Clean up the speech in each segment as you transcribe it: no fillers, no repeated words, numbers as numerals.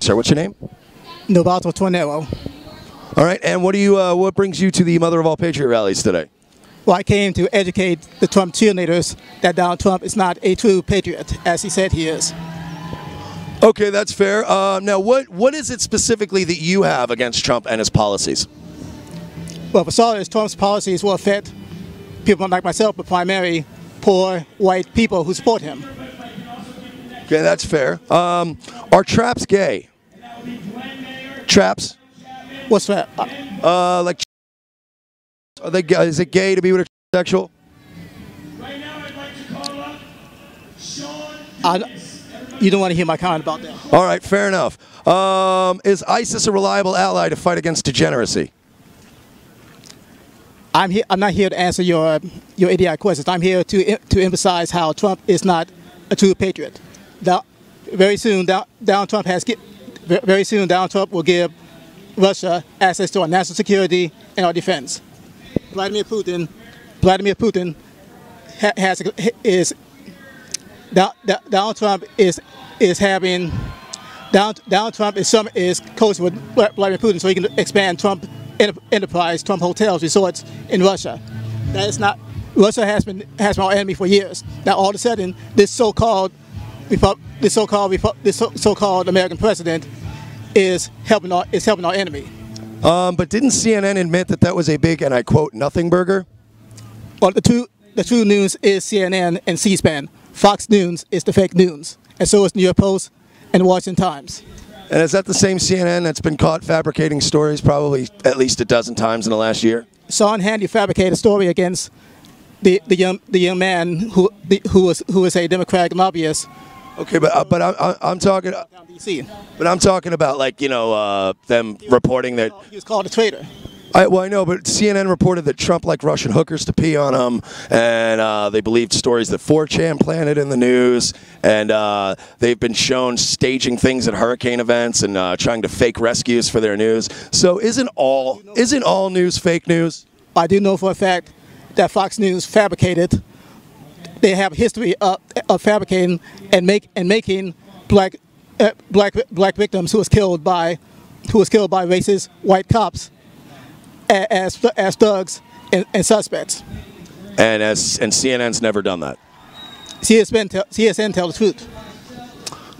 Sir, what's your name? Novato Tornero. All right, and what brings you to the Mother of All Patriot rallies today? Well, I came to educate the Trump cheerleaders that Donald Trump is not a true patriot, as he said he is. Okay, that's fair. Now, what is it specifically that you have against Trump and his policies? Well, for starters, Trump's policies will affect people like myself, but primarily poor white people who support him. Okay, that's fair. Are traps gay? Traps? What's that? Like, are they? Is it gay to be with a transsexual? You don't want to hear my comment about that. All right, fair enough. Is ISIS a reliable ally to fight against degeneracy? I'm not here to answer your idiotic questions. I'm here to emphasize how Trump is not a true patriot. Very soon, Donald Trump will give Russia access to our national security and our defense. Vladimir Putin Donald Trump is coaching with Vladimir Putin so he can expand Trump enterprise, Trump hotels, resorts in Russia. That is not. Russia has been our enemy for years. Now all of a sudden, this so-called American president is helping our enemy. But didn't CNN admit that was a big, and I quote, nothing burger? Well, the true news is CNN and C-SPAN. Fox News is the fake news, and so is New York Post and Washington Times. And is that the same CNN that's been caught fabricating stories probably at least a dozen times in the last year? Sean Hannity fabricated a story against the young man who was a Democratic lobbyist. Okay, but I'm talking. But I'm talking about, like, them reporting that he was called a traitor. Well, I know, but CNN reported that Trump liked Russian hookers to pee on him, and they believed stories that 4chan planted in the news, and they've been shown staging things at hurricane events and trying to fake rescues for their news. So isn't all news fake news? I do know for a fact that Fox News fabricated. They have a history of fabricating and making black victims who was killed by racist white cops as thugs and suspects. And CNN's never done that. CSN tell the truth.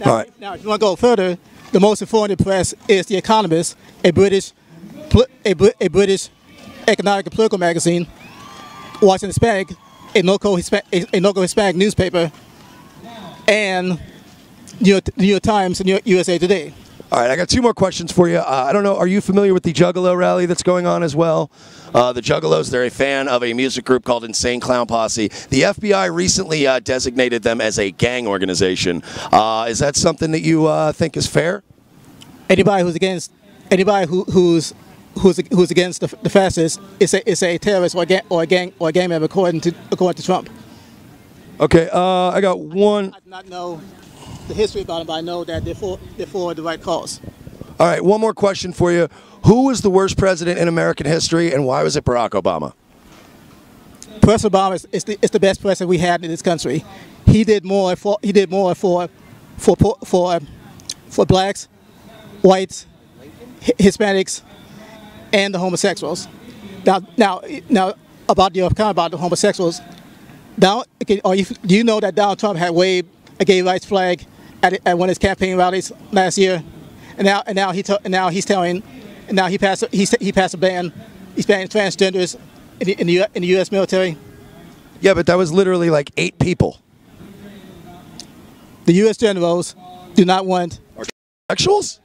Now, all right. Now, if you want to go further, the most informative press is The Economist, a British economic and political magazine, Washington Hispanic, a local Hispanic newspaper, and New York Times and USA Today. All right, I got two more questions for you. I don't know, are you familiar with the Juggalo rally that's going on as well? The Juggalos, they're a fan of a music group called Insane Clown Posse. The FBI recently designated them as a gang organization. Is that something that you think is fair? Anybody who's against the fascists is a terrorist or a gang member, according to Trump. Okay, I got one. I do not know the history about them, but I know that they're for the right cause. All right, one more question for you. Who was the worst president in American history, and why was it Barack Obama? President Obama is the best president we had in this country. He did more for blacks, whites, Hispanics, and the homosexuals. Now about your comment about the homosexuals. Do you know that Donald Trump had waved a gay rights flag at one of his campaign rallies last year, and now he passed a ban. He's banning transgenders in the U.S. military. Yeah, but that was literally like 8 people. The U.S. generals do not want sexuals.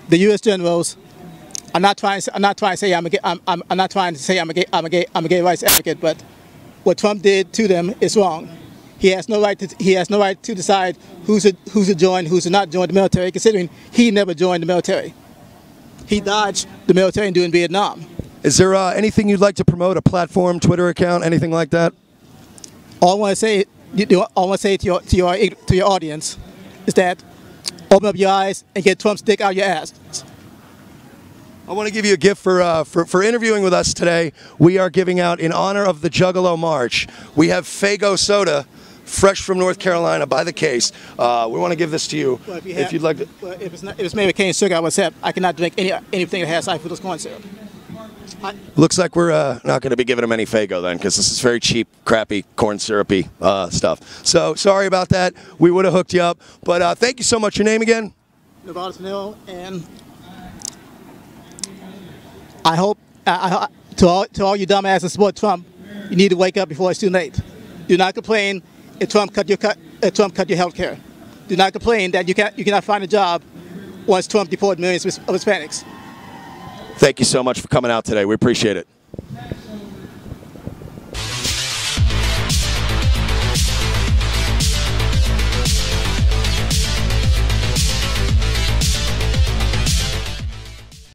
The U.S. generals. I'm not trying to say I'm a gay rights advocate, but what Trump did to them is wrong. He has no right to decide who's to join, who's to not join the military, considering he never joined the military. He dodged the military during Vietnam. Is there anything you'd like to promote? A platform, Twitter account, anything like that? All I want to say to your audience is that open up your eyes and get Trump's dick out your ass. I want to give you a gift for interviewing with us today. We are giving out, in honor of the Juggalo March, we have Faygo soda fresh from North Carolina by the case. We want to give this to you. Well, if you'd like to. Well, if it's made with cane sugar, I would say I cannot drink anything that has high fructose corn syrup. Looks like we're not going to be giving them any Faygo then, because this is very cheap, crappy, corn syrupy stuff. So sorry about that. We would have hooked you up. But thank you so much. Your name again? Nevada Snell, and I hope to all you dumbasses that support Trump, you need to wake up before it's too late. Do not complain if Trump cut your health care. Do not complain that you cannot find a job once Trump deported millions of Hispanics. Thank you so much for coming out today. We appreciate it.